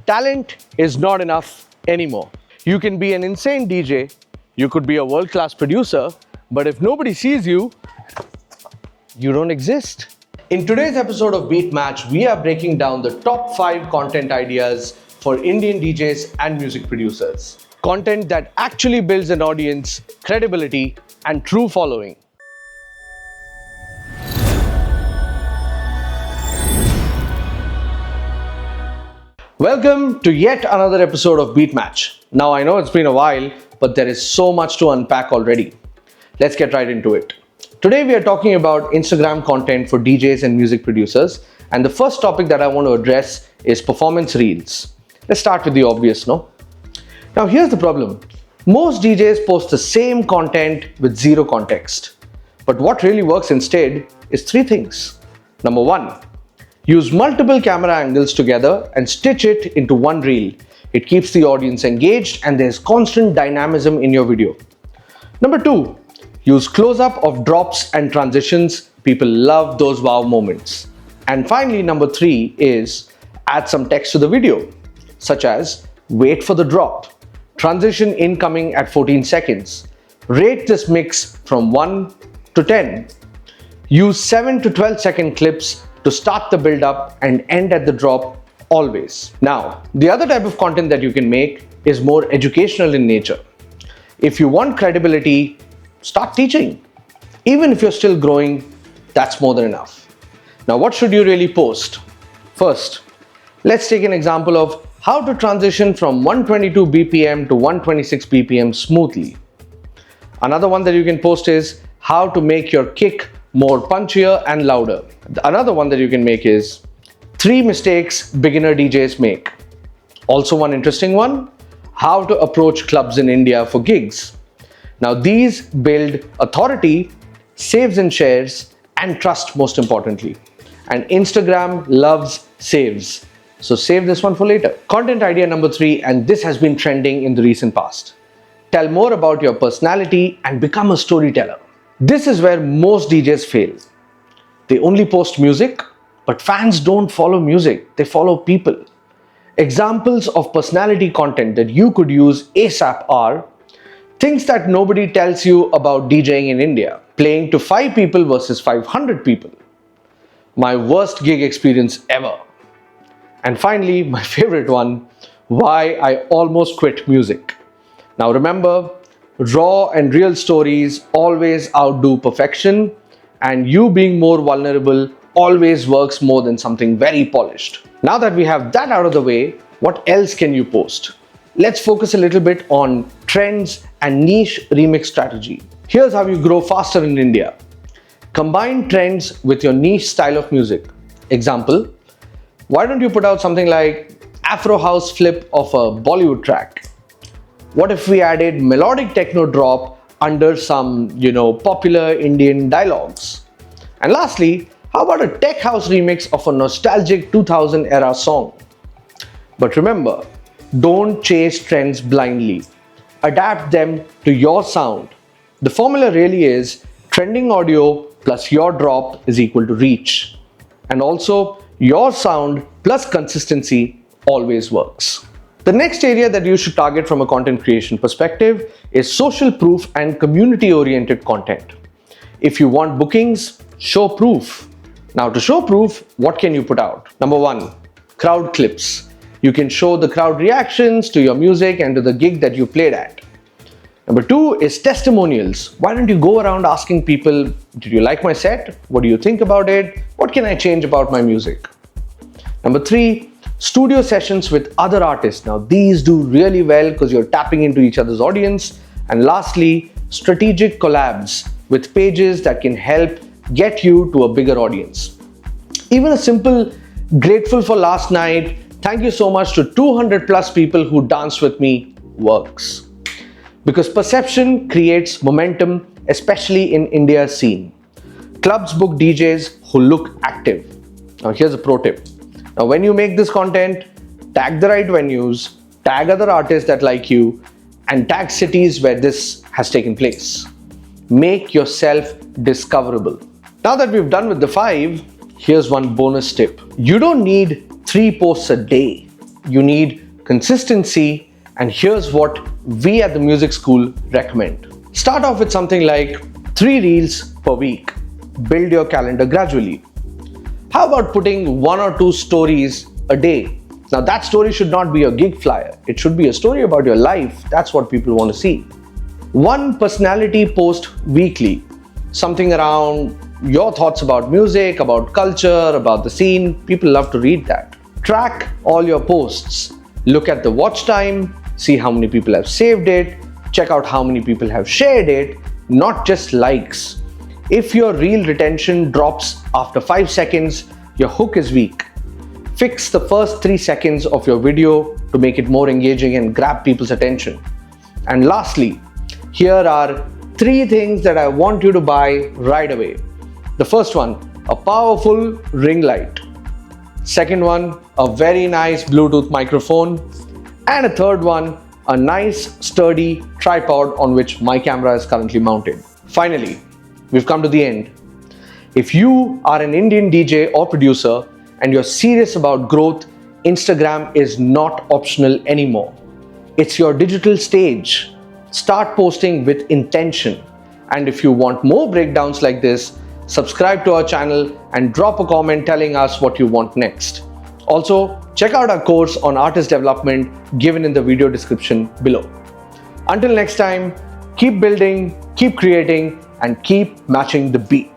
talent is not enough anymore. You can be an insane DJ, you could be a world-class producer, but if nobody sees you, you don't exist. In today's episode of Beat Match, we are breaking down the top 5 content ideas for Indian DJs and music producers. Content that actually builds an audience, credibility, and true following. Welcome to yet another episode of Beat Match. Now I know it's been a while, but there is so much to unpack already. Let's get right into it. Today we are talking about Instagram content for DJs and music producers, and the first topic that I want to address is performance reels. Let's start with the obvious, no? Now here's the problem. Most DJs post the same content with zero context. But what really works instead is 3 things. Number 1, use multiple camera angles together and stitch it into one reel. It keeps the audience engaged and there's constant dynamism in your video. Number 2, use close-up of drops and transitions. People love those wow moments. And finally, number 3 is add some text to the video, such as wait for the drop, transition incoming at 14 seconds, rate this mix from 1 to 10, use 7 to 12 second clips to start the build-up and end at the drop always. Now, the other type of content that you can make is more educational in nature. If you want credibility, start teaching. Even if you're still growing, that's more than enough. Now, what should you really post? First, let's take an example of how to transition from 122 BPM to 126 BPM smoothly. Another one that you can post is how to make your kick more punchier and louder. Another one that you can make is 3 mistakes beginner DJs make. Also one interesting one, how to approach clubs in India for gigs. Now these build authority, saves and shares, and trust most importantly. And Instagram loves saves. So save this one for later. Content idea number 3, and this has been trending in the recent past. Tell more about your personality and become a storyteller. This is where most DJs fail. They only post music, but fans don't follow music, they follow people. Examples of personality content that you could use ASAP are things that nobody tells you about DJing in India, playing to 5 people versus 500 people, my worst gig experience ever, and finally, my favorite one, why I almost quit music. Now remember, raw and real stories always outdo perfection, and you being more vulnerable always works more than something very polished. Now that we have that out of the way, what else can you post? Let's focus a little bit on trends and niche remix strategy. Here's how you grow faster in India. Combine trends with your niche style of music. Example, why don't you put out something like Afro house flip of a Bollywood track? What if we added melodic techno drop under some, popular Indian dialogues? And lastly, how about a tech house remix of a nostalgic 2000 era song? But remember, don't chase trends blindly. Adapt them to your sound. The formula really is trending audio plus your drop is equal to reach. And also, your sound plus consistency always works. The next area that you should target from a content creation perspective is social proof and community-oriented content. If you want bookings, show proof. Now to show proof, what can you put out? Number 1, crowd clips. You can show the crowd reactions to your music and to the gig that you played at. Number 2 is testimonials. Why don't you go around asking people, did you like my set? What do you think about it? What can I change about my music? Number 3, studio sessions with other artists. Now these do really well because you're tapping into each other's audience. And lastly, strategic collabs with pages that can help get you to a bigger audience. Even a simple grateful for last night, thank you so much to 200 plus people who danced with me works. Because perception creates momentum, especially in India's scene. Clubs book DJs who look active. Now here's a pro tip. Now when you make this content, tag the right venues, tag other artists that like you, and tag cities where this has taken place. Make yourself discoverable. Now that we've done with the 5, here's one bonus tip. You don't need 3 posts a day. you need consistency, and here's what we at the music school recommend. Start off with something like 3 reels per week. Build your calendar gradually. How about putting 1 or 2 stories a day? Now that story should not be a gig flyer. It should be a story about your life. That's what people want to see. 1 personality post weekly. Something around your thoughts about music, about culture, about the scene. People love to read that. Track all your posts. Look at the watch time, see how many people have saved it, check out how many people have shared it, not just likes. If your reel retention drops after 5 seconds, your hook is weak. Fix the first 3 seconds of your video to make it more engaging and grab people's attention. And lastly, here are 3 things that I want you to buy right away. The first one, a powerful ring light. Second one, a very nice Bluetooth microphone. And a third one, a nice sturdy tripod on which my camera is currently mounted. Finally, we've come to the end. If you are an Indian DJ or producer and you're serious about growth, Instagram is not optional anymore. It's your digital stage. Start posting with intention. And if you want more breakdowns like this, subscribe to our channel and drop a comment telling us what you want next. Also, check out our course on artist development given in the video description below. Until next time, keep building, keep creating, and keep matching the beat.